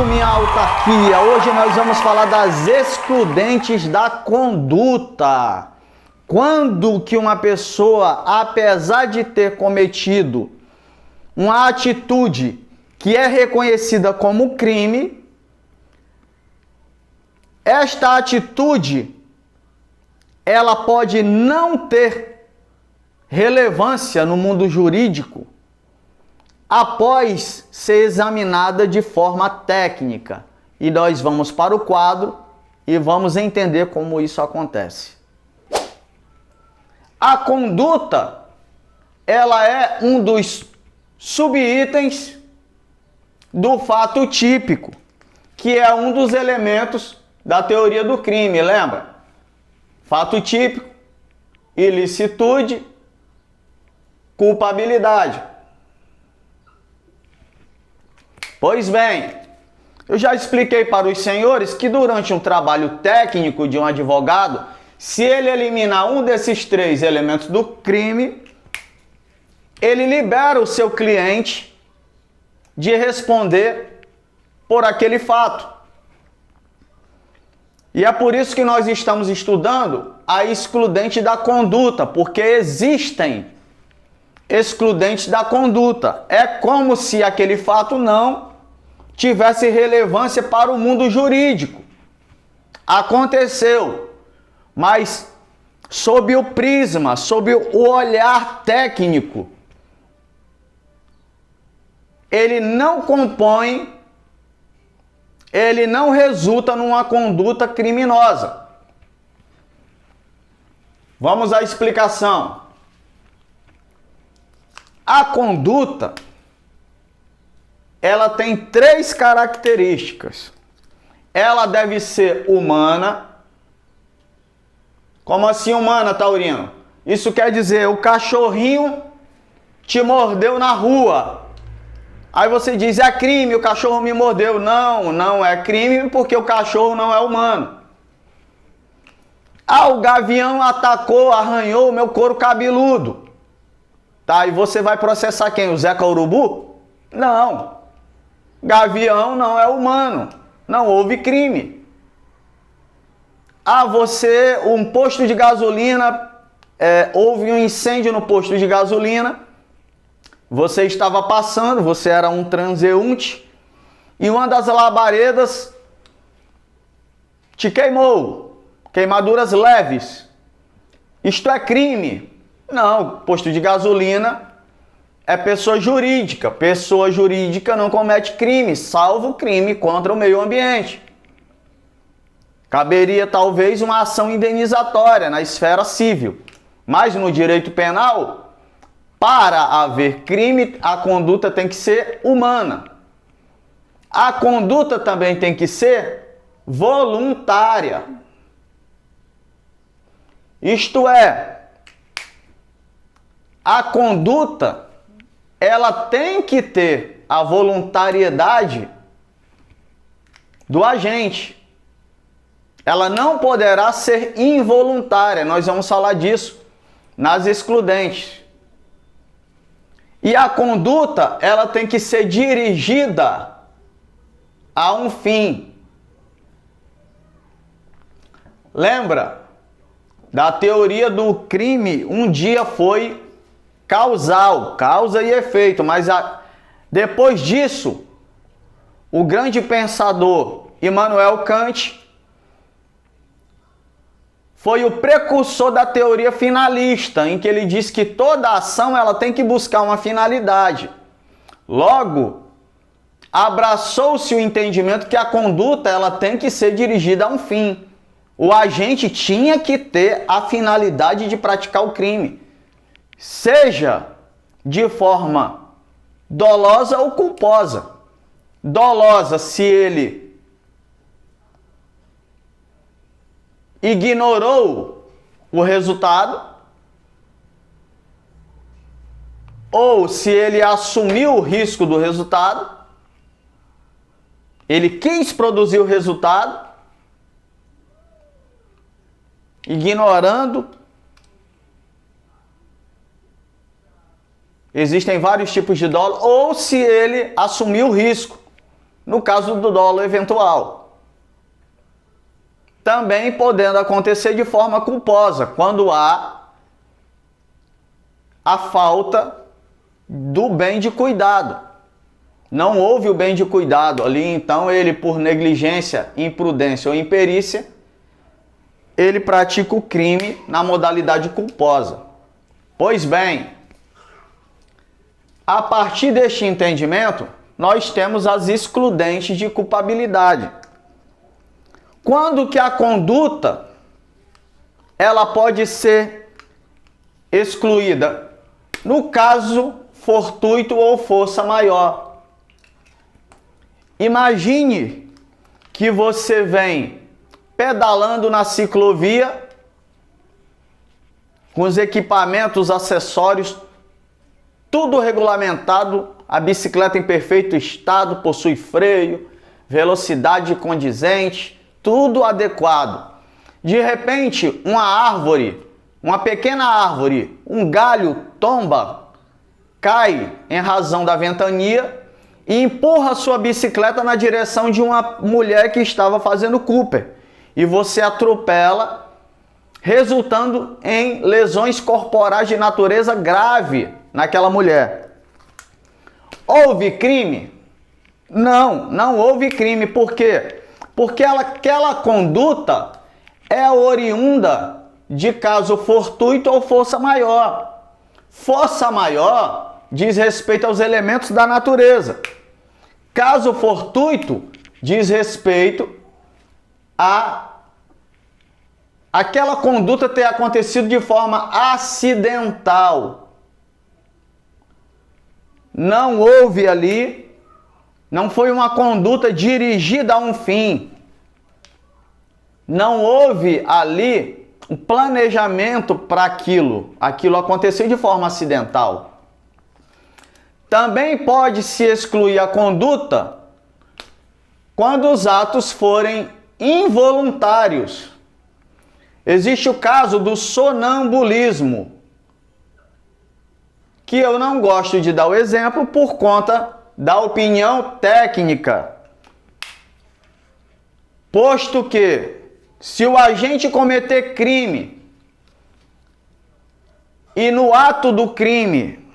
minha autarquia. Hoje nós vamos falar das excludentes da conduta. Quando que uma pessoa, apesar de ter cometido uma atitude que é reconhecida como crime, esta atitude ela pode não ter relevância no mundo jurídico após ser examinada de forma técnica. E nós vamos para o quadro e vamos entender como isso acontece. A conduta, ela é um dos subitens do fato típico, que é um dos elementos da teoria do crime, lembra? Fato típico, ilicitude, culpabilidade. Pois bem, eu já expliquei para os senhores que durante um trabalho técnico de um advogado, se ele eliminar um desses três elementos do crime, ele libera o seu cliente de responder por aquele fato. E é por isso que nós estamos estudando a excludente da conduta, porque existem excludentes da conduta. É como se aquele fato não tivesse relevância para o mundo jurídico. Aconteceu, mas sob o prisma, sob o olhar técnico, ele não compõe, ele não resulta numa conduta criminosa. Vamos à explicação. A conduta, ela tem três características. Ela deve ser humana. Como assim humana, Taurino? Isso quer dizer, o cachorrinho te mordeu na rua. Aí você diz, é crime, o cachorro me mordeu. Não, não é crime porque o cachorro não é humano. Ah, o gavião atacou, arranhou o meu couro cabeludo. Tá, e você vai processar quem? O Zeca Urubu? Não. Gavião não é humano. Não houve crime. Ah, você, um posto de gasolina, houve um incêndio no posto de gasolina. Você estava passando, você era um transeunte e uma das labaredas te queimou. Queimaduras leves. Isto é crime? Não, posto de gasolina é pessoa jurídica. Pessoa jurídica não comete crime, salvo crime contra o meio ambiente. Caberia talvez uma ação indenizatória na esfera civil. Mas no direito penal, para haver crime, a conduta tem que ser humana. A conduta também tem que ser voluntária. Isto é, a conduta, ela tem que ter a voluntariedade do agente. Ela não poderá ser involuntária. Nós vamos falar disso nas excludentes. E a conduta, ela tem que ser dirigida a um fim. Lembra da teoria do crime? Um dia foi causal, causa e efeito, mas depois disso, o grande pensador Immanuel Kant foi o precursor da teoria finalista, em que ele diz que toda ação ela tem que buscar uma finalidade. Logo, abraçou-se o entendimento que a conduta ela tem que ser dirigida a um fim. O agente tinha que ter a finalidade de praticar o crime, seja de forma dolosa ou culposa. Dolosa se ele ignorou o resultado, ou se ele assumiu o risco do resultado, ele quis produzir o resultado, ignorando. Existem vários tipos de dolo, ou se ele assumiu o risco. no caso do dolo eventual. Também podendo acontecer de forma culposa, quando há a falta do bem de cuidado. Não houve o bem de cuidado ali, então ele, por negligência, imprudência ou imperícia, ele pratica o crime na modalidade culposa. Pois bem, a partir deste entendimento, nós temos as excludentes de culpabilidade. Quando que a conduta ela pode ser excluída? No caso fortuito ou força maior. Imagine que você vem pedalando na ciclovia com os equipamentos, acessórios, tudo regulamentado, a bicicleta em perfeito estado, possui freio, velocidade condizente, tudo adequado. De repente, uma árvore, uma pequena árvore, um galho tomba, cai em razão da ventania e empurra sua bicicleta na direção de uma mulher que estava fazendo Cooper. E você atropela, resultando em lesões corporais de natureza grave naquela mulher. Houve crime? Não, não houve crime. Por quê? Porque aquela conduta é oriunda de caso fortuito ou força maior. Força maior diz respeito aos elementos da natureza. Caso fortuito diz respeito a aquela conduta ter acontecido de forma acidental. Não houve ali, não foi uma conduta dirigida a um fim. Não houve ali um planejamento para aquilo. Aquilo aconteceu de forma acidental. Também pode-se excluir a conduta quando os atos forem involuntários. Existe o caso do sonambulismo, que eu não gosto de dar o exemplo por conta da opinião técnica. Posto que, se o agente cometer crime e no ato do crime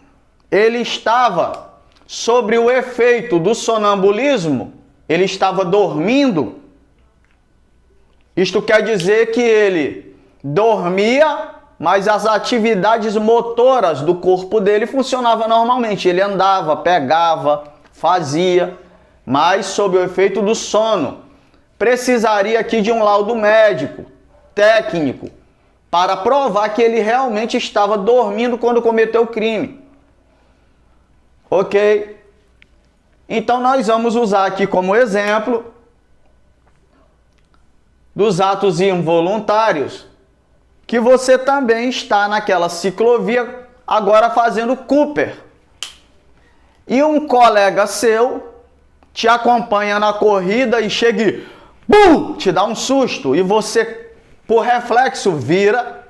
ele estava sobre o efeito do sonambulismo, ele estava dormindo, isto quer dizer que ele dormia, mas as atividades motoras do corpo dele funcionavam normalmente. Ele andava, pegava, fazia, mas sob o efeito do sono. Precisaria aqui de um laudo médico, técnico, para provar que ele realmente estava dormindo quando cometeu o crime. Ok? Então nós vamos usar aqui como exemplo dos atos involuntários, que você também está naquela ciclovia agora fazendo Cooper. E um colega seu te acompanha na corrida e chega e te dá um susto e você, por reflexo, vira.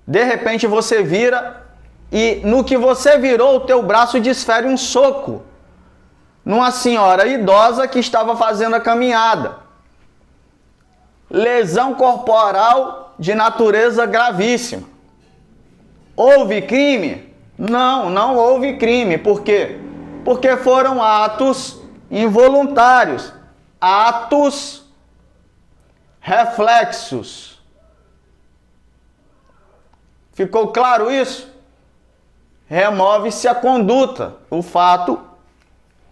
De repente você vira e no que você virou, o teu braço desfere um soco numa senhora idosa que estava fazendo a caminhada. Lesão corporal de natureza gravíssima. Houve crime? Não, não houve crime. Por quê? Porque foram atos involuntários, atos reflexos. Ficou claro isso? Remove-se a conduta. O fato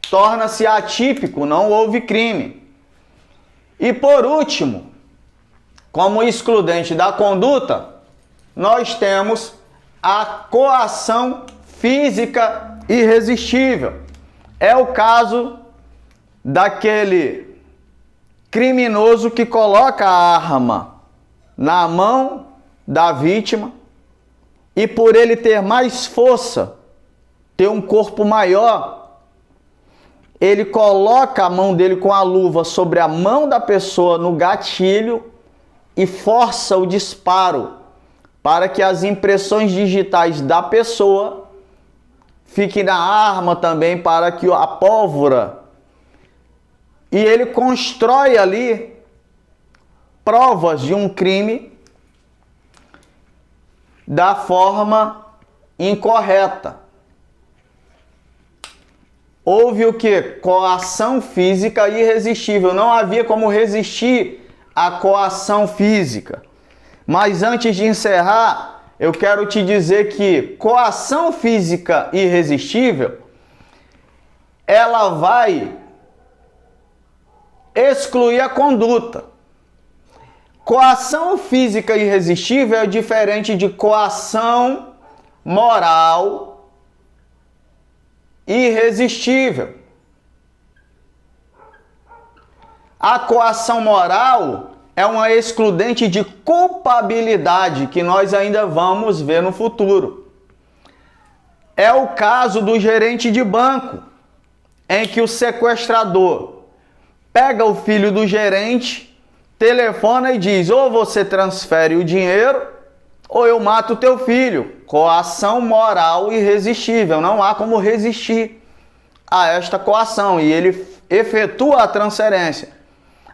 torna-se atípico, não houve crime. E por último, como excludente da conduta, nós temos a coação física irresistível. É o caso daquele criminoso que coloca a arma na mão da vítima e por ele ter mais força, ter um corpo maior, ele coloca a mão dele com a luva sobre a mão da pessoa no gatilho e força o disparo para que as impressões digitais da pessoa fiquem na arma também, para que a pólvora e ele constrói ali provas de um crime da forma incorreta. Houve o quê? Coação física irresistível. Não havia como resistir à coação física. Mas antes de encerrar, eu quero te dizer que coação física irresistível, ela vai excluir a conduta. Coação física irresistível é diferente de coação moral irresistível. A coação moral é uma excludente de culpabilidade que nós ainda vamos ver no futuro. É o caso do gerente de banco, em que o sequestrador pega o filho do gerente, telefona e diz: ou você transfere o dinheiro ou eu mato o teu filho. Coação moral irresistível, não há como resistir a esta coação, e ele efetua a transferência.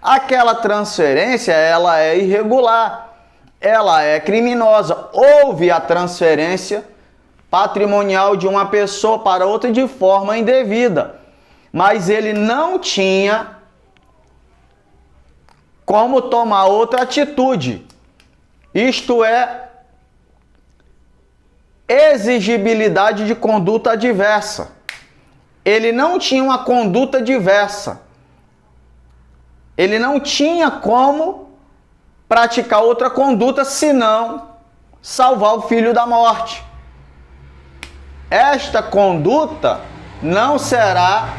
Aquela transferência, ela é irregular, ela é criminosa. Houve a transferência patrimonial de uma pessoa para outra de forma indevida, mas ele não tinha como tomar outra atitude, isto é, exigibilidade de conduta adversa. Ele não tinha uma conduta diversa. Ele não tinha como praticar outra conduta senão salvar o filho da morte. Esta conduta não será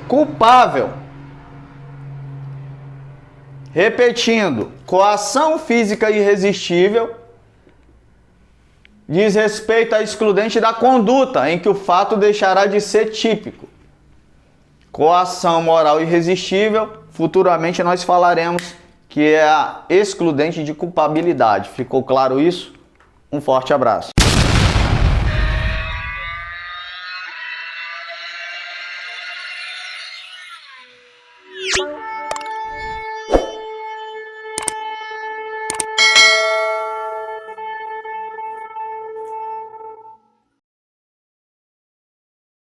culpável. Repetindo, coação física irresistível diz respeito à excludente da conduta, em que o fato deixará de ser típico. Coação moral irresistível, futuramente nós falaremos que é a excludente de culpabilidade. Ficou claro isso? Um forte abraço.